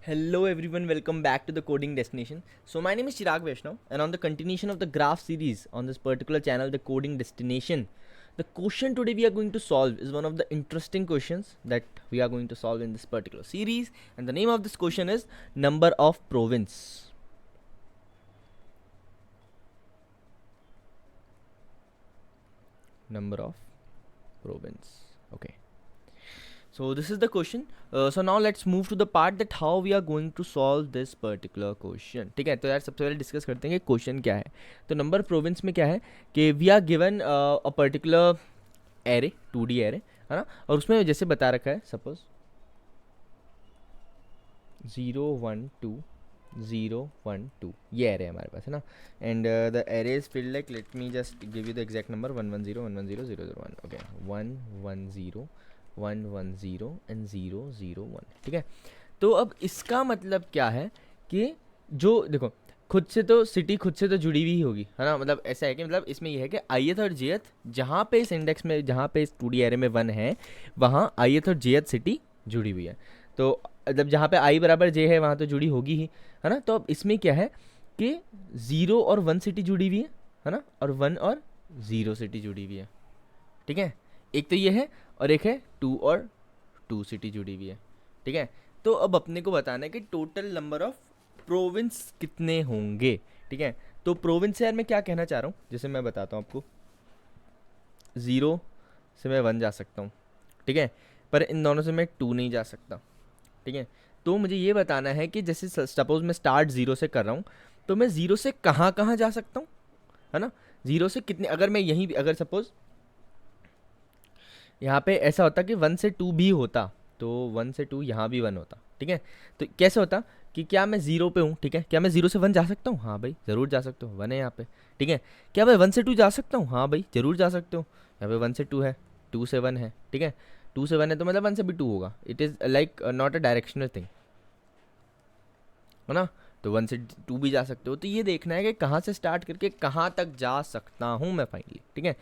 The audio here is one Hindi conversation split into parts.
Hello everyone, welcome back to the Coding Destination. So my name is Chirag Vaishnav, and on the continuation of the graph series on this particular channel, the Coding Destination, the question today we are going to solve is one of the interesting questions that we are going to solve in this particular series, and the name of this question is number of province. Number of province. Okay. So this is the question. So now let's move to the part that how we are going to solve this particular question. ठीक है, तो यार सबसे पहले डिस्कस करते हैं कि क्वेश्चन क्या है. तो नंबर प्रोविंस में क्या है कि we are given a particular array 2D array, है ना, और उसमें जैसे बता रखा है सपोज 0 1 2 0 1 2 ये एरे हमारे पास है ना, and the array is filled like, let me just give you the exact number 1 1 0 1 1 0 0 0 1. Okay, 1 1 0 1 1 0 and 0 0 1. ठीक है, तो अब इसका मतलब क्या है कि जो देखो खुद से तो सिटी खुद से तो जुड़ी हुई होगी, है ना, मतलब ऐसा है कि मतलब इसमें ये है कि ith और jth जहाँ पे इस इंडेक्स में, जहाँ पे इस 2D एरे में 1 है, वहाँ ith और jth सिटी जुड़ी हुई है. तो जब जहाँ पे i बराबर j है वहाँ तो जुड़ी होगी ही, है ना. तो अब इसमें क्या है कि 0 और 1 सिटी जुड़ी हुई है ना, और 1 और 0 सिटी जुड़ी हुई है. ठीक है, एक तो ये है और एक है 2 और 2 सिटी जुड़ी हुई है. ठीक है, तो अब अपने को बताना है कि टोटल नंबर ऑफ प्रोविंस कितने होंगे. ठीक है, तो प्रोविंस से यार मैं क्या कहना चाह रहा हूँ, जैसे मैं बताता हूँ आपको, 0 से मैं 1 जा सकता हूँ. ठीक है, पर इन दोनों से मैं 2 नहीं जा सकता. ठीक है, तो मुझे ये बताना है कि जैसे सपोज मैं स्टार्ट 0 से कर रहा हूँ, तो मैं 0 से कहाँ कहाँ जा सकता हूँ, है ना. 0 से कितने, अगर मैं यहीं भी, अगर सपोज यहाँ पे ऐसा होता कि 1 से 2 भी होता, तो 1 से 2 यहाँ भी 1 होता. ठीक है, तो कैसे होता कि क्या मैं 0 पे हूँ, ठीक है, क्या मैं 0 से 1 जा सकता हूँ, हाँ भाई ज़रूर जा सकता हूँ, 1 है यहाँ पे. ठीक है, क्या मैं 1 से 2 जा सकता हूँ, हाँ भाई ज़रूर जा सकते हो, यहाँ पे 1 से 2 है, 2 से 1 है. ठीक है, 2 से 1 है तो मतलब 1 से भी 2 होगा. It is like not a directional thing, है ना. तो 1 से 2 भी जा सकते हो. तो ये देखना है कि कहाँ से स्टार्ट करके कहाँ तक जा सकता हूँ मैं फाइनली. ठीक है,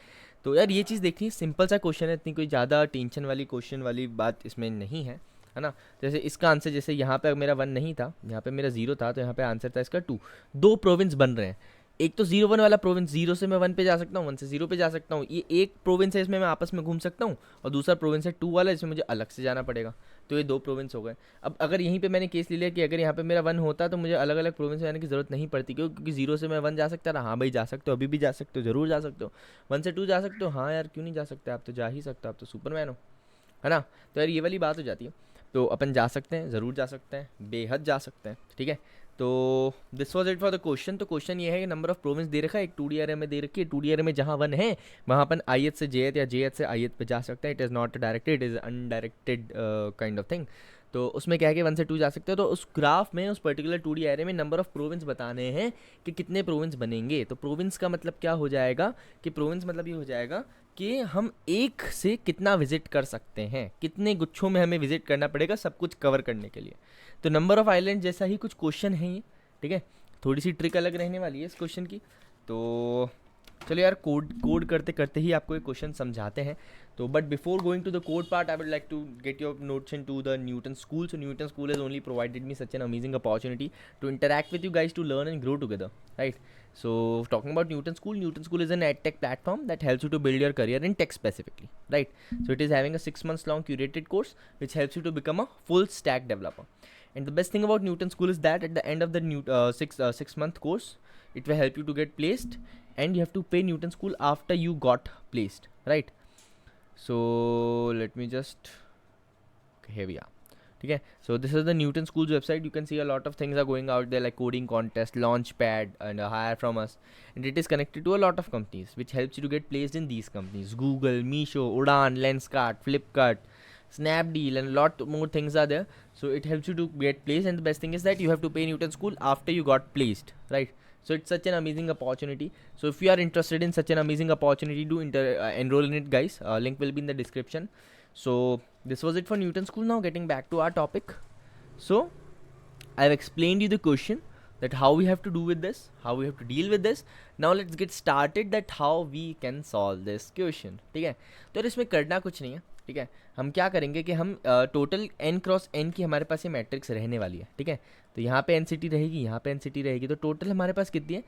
तो यार ये चीज़ देखनी है, सिंपल सा क्वेश्चन है, इतनी कोई ज़्यादा टेंशन वाली क्वेश्चन वाली बात इसमें नहीं है ना. जैसे इसका आंसर, जैसे यहाँ पे मेरा 1 नहीं था, यहाँ पे मेरा 0 था, तो यहाँ पे आंसर था इसका 2. दो प्रोविंस बन रहे हैं, एक तो 0 1 वाला प्रोविंस, 0 से मैं 1 पे जा सकता हूँ, 1 से 0 पे जा सकता हूँ, ये एक प्रोविंस है, इसमें मैं आपस में घूम सकता हूँ, और दूसरा प्रोविंस है 2 वाला, इसमें मुझे अलग से जाना पड़ेगा. तो ये दो प्रोविंस हो गए. अब अगर यहीं पे मैंने केस ले लिया कि अगर यहाँ पे मेरा 1 होता तो मुझे अलग अलग प्रोविंस में जाने की ज़रूरत नहीं पड़ती, क्योंकि 0 से मैं 1 जा सकता था, हाँ भाई जा सकते हो, अभी भी जा सकते हो, ज़रूर जा सकते हो. 1 से 2 जा सकते हो, हाँ यार क्यों नहीं जा सकते, आप तो जा ही सकते हो, आप तो सुपरमैन हो, है ना. तो यार ये वाली बात हो जाती है. तो अपन जा सकते हैं, ज़रूर जा सकते हैं, बेहद जा सकते हैं. ठीक है, तो this was it for the question. तो क्वेश्चन ये है कि नंबर ऑफ प्रोविंस दे रखा है, एक 2D एरे में दे रखी है, 2D एरे में जहाँ 1 है वहाँ अपन ith से jth या jth से ith पे जा सकते हैं. It is not directed, it is undirected kind of thing. तो उसमें क्या है कि 1 से 2 जा सकते हो. तो उस ग्राफ में, उस पर्टिकुलर 2D एरे में नंबर ऑफ प्रोविंस बताने हैं कि कितने प्रोविंस बनेंगे. तो प्रोविंस का मतलब क्या हो जाएगा कि प्रोविंस मतलब ये हो जाएगा कि हम एक से कितना विजिट कर सकते हैं, कितने गुच्छों में हमें विजिट करना पड़ेगा सब कुछ कवर करने के लिए. तो नंबर ऑफ आइलैंड जैसा ही कुछ क्वेश्चन है ये. ठीक है, थोड़ी सी ट्रिक अलग रहने वाली है इस क्वेश्चन की. तो चलो यार कोड कोड करते करते ही आपको ये क्वेश्चन समझाते हैं. तो but before going to the code part, I would like to get your notes into the Newton school. So Newton school has only provided me such an amazing opportunity to interact with you guys to learn and grow together, right? So talking about Newton School is an edtech platform that helps you to build your career in tech specifically, right? So it is having a 6 months long curated course which helps you to become a full stack developer. And the best thing about Newton School is that at the end of the 6 month course, it will help you to get placed, and you have to pay Newton School after you got placed, right? So let me just, here we are. ठीक है, so this is the Newton School's website. You can see a lot of things are going out there like coding contest, launchpad, and hire from us. And it is connected to a lot of companies which helps you to get placed in these companies: Google, Meesho, Udaan, Lenskart, Flipkart, Snapdeal, and a lot more things are there. So it helps you to get placed, and the best thing is that you have to pay Newton School after you got placed, right? So it's such an amazing opportunity. So if you are interested in such an amazing opportunity, do enroll in it, guys. Link will be in the description. So this was it for Newton School. Now getting back to our topic. So I've explained you the question, that how we have to do with this, how we have to deal with this. Now let's get started that how we can solve this question. ठीक है, तो यार इसमें करना कुछ नहीं है, ठीक है। हम क्या करेंगे कि हम टोटल n क्रॉस n की हमारे पास ये मैट्रिक्स रहने वाली है, ठीक है। तो यहाँ पे n सिटी रहेगी, यहाँ पे n सिटी रहेगी, तो टोटल हमारे पास कितनी है,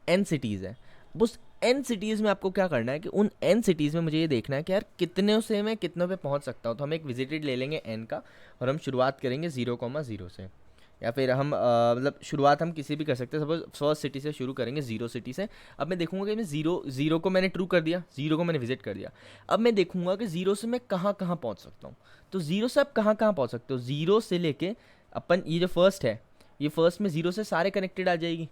n सिटीज़ है। उस n सिटीज़ में आपको क्या करना है कि उन n सिटीज़ में मुझे ये देखना है कि यार कितने से मैं कितनों पे पहुँच सकता हूँ। तो हम एक विजिटेड ले लेंगे n का और हम शुरुआत करेंगे 0,0 से, या फिर हम मतलब शुरुआत हम किसी भी कर सकते हैं। सपोज फर्स्ट सिटी से शुरू करेंगे, 0 सिटी से। अब मैं देखूंगा कि मैं जीरो को मैंने ट्रू कर दिया, 0 को मैंने विजिट कर दिया। अब मैं देखूंगा कि 0 से मैं कहाँ कहाँ पहुँच सकता हूँ। तो 0 से आप कहाँ कहाँ पहुँच सकते हो, 0 से लेके अपन ये जो फर्स्ट है, ये फर्स्ट में 0 से सारे कनेक्टेड आ जाएगी,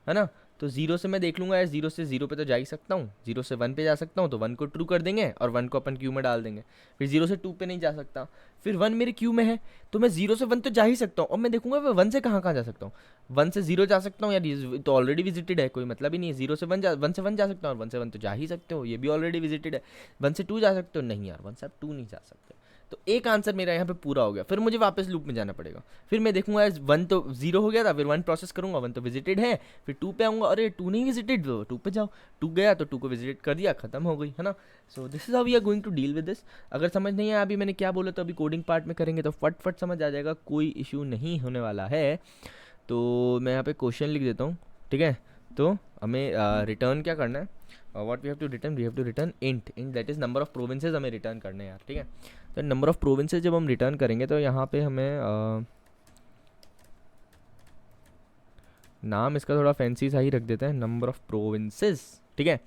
है ना। तो 0 से मैं देख लूँगा यार 0 से 0 पे तो जा ही सकता हूँ, 0 से 1 पे जा सकता हूँ, तो 1 को ट्रू कर देंगे और 1 को अपन क्यू में डाल देंगे। फिर 0 से 2 पे नहीं जा सकता, फिर 1 मेरे क्यू में है, तो मैं 0 से 1 तो जा ही सकता हूँ। और मैं देखूंगा मैं 1 से कहाँ कहाँ जा सकता हूँ। 1 से 0 जा सकता हूँ यार, ये तो ऑलरेडी विजिटेड है, कोई मतलब ही नहीं है। 0 से 1 से 1 जा सकता हूँ, और 1 से 1 तो जा ही सकते हो, ये भी ऑलरेडी विजिटेड है। 1 से 2 जा सकते हो, नहीं यार 1 से आप 2 नहीं जा सकते। तो एक आंसर मेरा यहाँ पे पूरा हो गया। फिर मुझे वापस लूप में जाना पड़ेगा, फिर मैं देखूंगा 1 तो 0 हो गया था, फिर 1 प्रोसेस करूंगा, 1 तो विजिटेड है, फिर 2 पे आऊंगा, अरे 2 नहीं विजिटेड, 2 पे जाओ, 2 गया तो 2 को विजिट कर दिया, खत्म हो गई, है ना। So this is how we are going to deal with this. अगर समझ नहीं आया अभी मैंने क्या बोला, तो अभी कोडिंग पार्ट में करेंगे तो फट समझ आ जाएगा, कोई इशू नहीं होने वाला है। तो मैं यहाँ पे क्वेश्चन लिख देता हूँ, ठीक है। तो हमें रिटर्न क्या करना है, what we have to return int that is number of provinces हमें रिटर्न करने हैं यार, ठीक है। तो नंबर ऑफ प्रोविंसेस जब हम रिटर्न करेंगे तो यहाँ पे हमें नाम इसका थोड़ा फैंसी सा ही रख देते हैं, नंबर ऑफ प्रोविंसेस, ठीक है।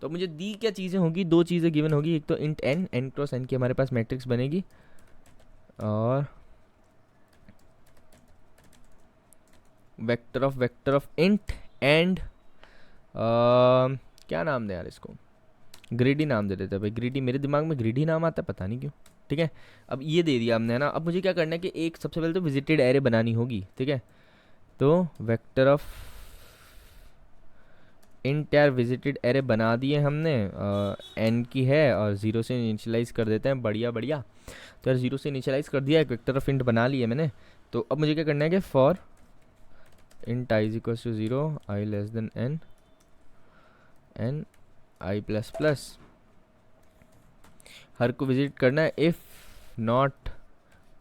तो मुझे दी क्या चीज़ें होगी, 2 चीज़ें गिवन होगी, एक तो इंट n क्रॉस n की हमारे पास मैट्रिक्स बनेगी, और वेक्टर ऑफ इंट एंड क्या नाम दे यार इसको, ग्रीडी नाम दे देते हैं भाई। ग्रीडी, मेरे दिमाग में ग्रीडी नाम आता है, पता नहीं क्यों, ठीक है। अब ये दे दिया हमने, है ना। अब मुझे क्या करना है कि एक सबसे पहले तो विजिटेड एरे बनानी होगी, ठीक है। तो वेक्टर ऑफ इंट यार विजिटेड एरे बना दिए हमने, n की है और 0 से इनिशियलाइज कर देते हैं, बढ़िया बढ़िया। तो यार 0 से इनिशियलाइज कर दिया, एक वेक्टर ऑफ इंट बना लिया मैंने। तो अब मुझे क्या करना है कि for int i is equal to 0, i less than n, n i plus plus, हर को विजिट करना है इफ़ नॉट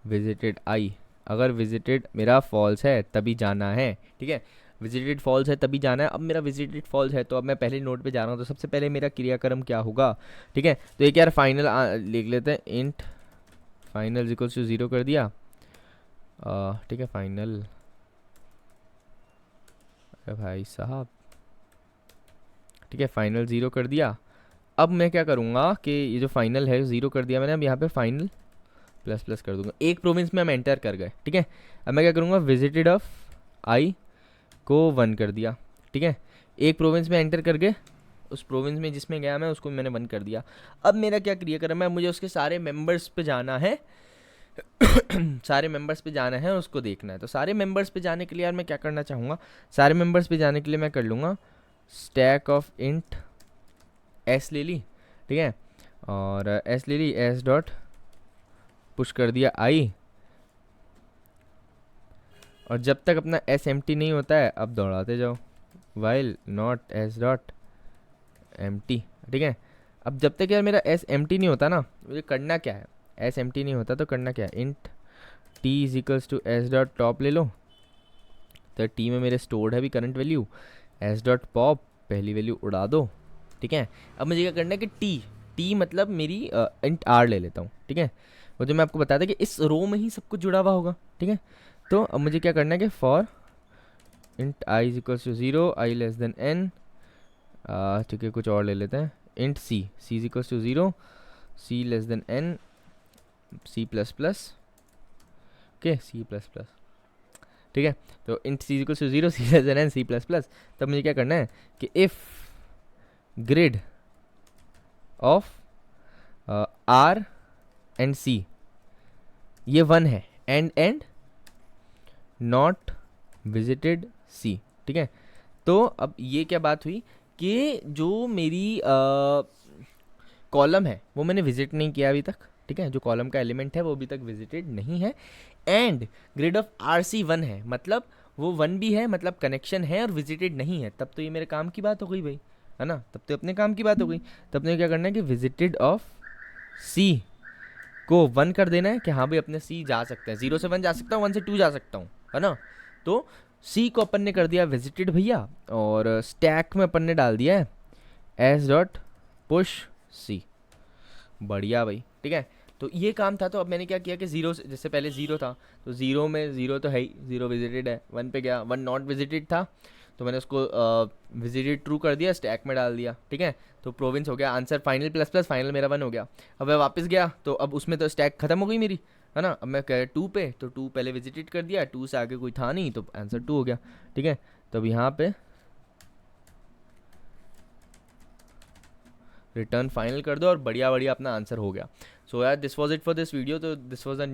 विजिटेड i। अगर विजिटेड मेरा फॉल्स है तभी जाना है, ठीक है। विजिटेड फॉल्स है तभी जाना है। अब मेरा विजिटेड फॉल्स है तो अब मैं पहले नोड पे जा रहा हूँ, तो सबसे पहले मेरा क्रियाक्रम क्या होगा, ठीक है। तो एक यार फाइनल लिख लेते हैं, इंट फाइनल इक्वल्स टू 0 कर दिया, ठीक है। फाइनल, अरे भाई साहब, ठीक है, फाइनल 0 कर दिया। अब मैं क्या करूँगा कि ये जो फाइनल है 0 कर दिया मैंने, अब यहाँ पे फाइनल प्लस प्लस कर दूंगा। एक प्रोविंस में हम एंटर कर गए, ठीक है। अब मैं क्या करूँगा, विजिटेड ऑफ आई को 1 कर दिया, ठीक है। एक प्रोविंस में एंटर कर गए, उस प्रोविंस में जिसमें गया मैं उसको मैंने 1 कर दिया। अब मेरा क्या क्रियाक्रम है, मुझे उसके सारे मेंबर्स पे जाना है सारे मेंबर्स पे जाना है और उसको देखना है। तो सारे मेंबर्स पे जाने के लिए यार मैं क्या करना चाहूँगा, सारे मेंबर्स पे जाने के लिए मैं कर लूँगा स्टैक ऑफ इंट एस ले ली, ठीक है। और एस ले ली, एस डॉट पुश कर दिया आई, और जब तक अपना एस एम्प्टी नहीं होता है अब दौड़ाते जाओ, while not S dot empty, ठीक है। अब जब तक यार मेरा एस एम्प्टी नहीं होता ना, मुझे करना क्या है, एस एम्प्टी नहीं होता तो करना क्या है, int t is equals to s dot top ले लो। तो टी में मेरे स्टोर्ड है भी current value, s dot pop पहली वैल्यू उड़ा दो, ठीक है। अब मुझे क्या करना है कि टी मतलब मेरी इंट आर ले लेता हूँ, ठीक है। वो जो मैं आपको बताया था कि इस रो में ही सब कुछ जुड़ा हुआ होगा, ठीक है। तो अब मुझे क्या करना है कि for int I is equals to 0, आई लेस देन n, ठीक है, कुछ और ले लेते हैं, int C is equals to 0, सी less than n, C plus plus, okay, C plus plus, ठीक है। तो int C is equals to 0, सी less than n, C plus plus. तब मुझे क्या करना है कि if grid of R and C ये 1 है, एंड नॉट विजिटेड सी, ठीक है। तो अब ये क्या बात हुई कि जो मेरी कॉलम है वो मैंने विजिट नहीं किया अभी तक, ठीक है। जो कॉलम का एलिमेंट है वो अभी तक विजिटेड नहीं है, and grid of r c 1 है, मतलब वो 1 भी है, मतलब कनेक्शन है और विजिटेड नहीं है। तब तो ये मेरे काम की बात हो गई भाई, है ना, तब तो अपने काम की बात हो गई। तब ने क्या करना है कि विजिटेड ऑफ सी को 1 कर देना है कि हाँ भाई अपने सी जा सकते हैं, 0 से 1 जा सकता हूँ, 1 से 2 जा सकता हूँ, है ना। तो सी को अपन ने कर दिया विजिटेड भैया, और स्टैक में अपन ने डाल दिया है एस डॉट पुश सी। बढ़िया भाई, ठीक है। तो ये काम था। तो अब मैंने क्या किया कि जीरो से, जैसे पहले जीरो था तो जीरो में जीरो तो है ही, जीरो विजिटेड है। 1 पे गया, 1 नॉट विजिटेड था, तो मैंने उसको विजिटेड ट्रू कर दिया, स्टैक में डाल दिया, ठीक है। तो प्रोविंस हो गया, answer final plus plus final मेरा 1 हो गया। अब मैं वापस गया तो अब उसमें तो स्टैक खत्म हो गई मेरी, है ना। अब मैं कह 2 पे, तो 2 पहले विजिटेड कर दिया, 2 से आगे कोई था नहीं तो आंसर 2 हो गया, ठीक है। तो अब यहाँ पे रिटर्न फाइनल कर दो और बढ़िया बढ़िया अपना आंसर हो गया। सो यार this was it for this video. तो this was a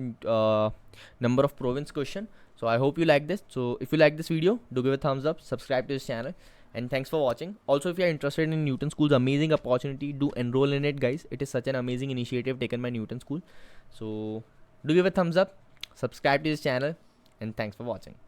number of province question. So I hope you like this. So if you like this video, do give a thumbs up, subscribe to this channel, and thanks for watching. Also, if you are interested in Newton School's amazing opportunity, do enroll in it, guys. It is such an amazing initiative taken by Newton School. So do give a thumbs up, subscribe to this channel, and thanks for watching.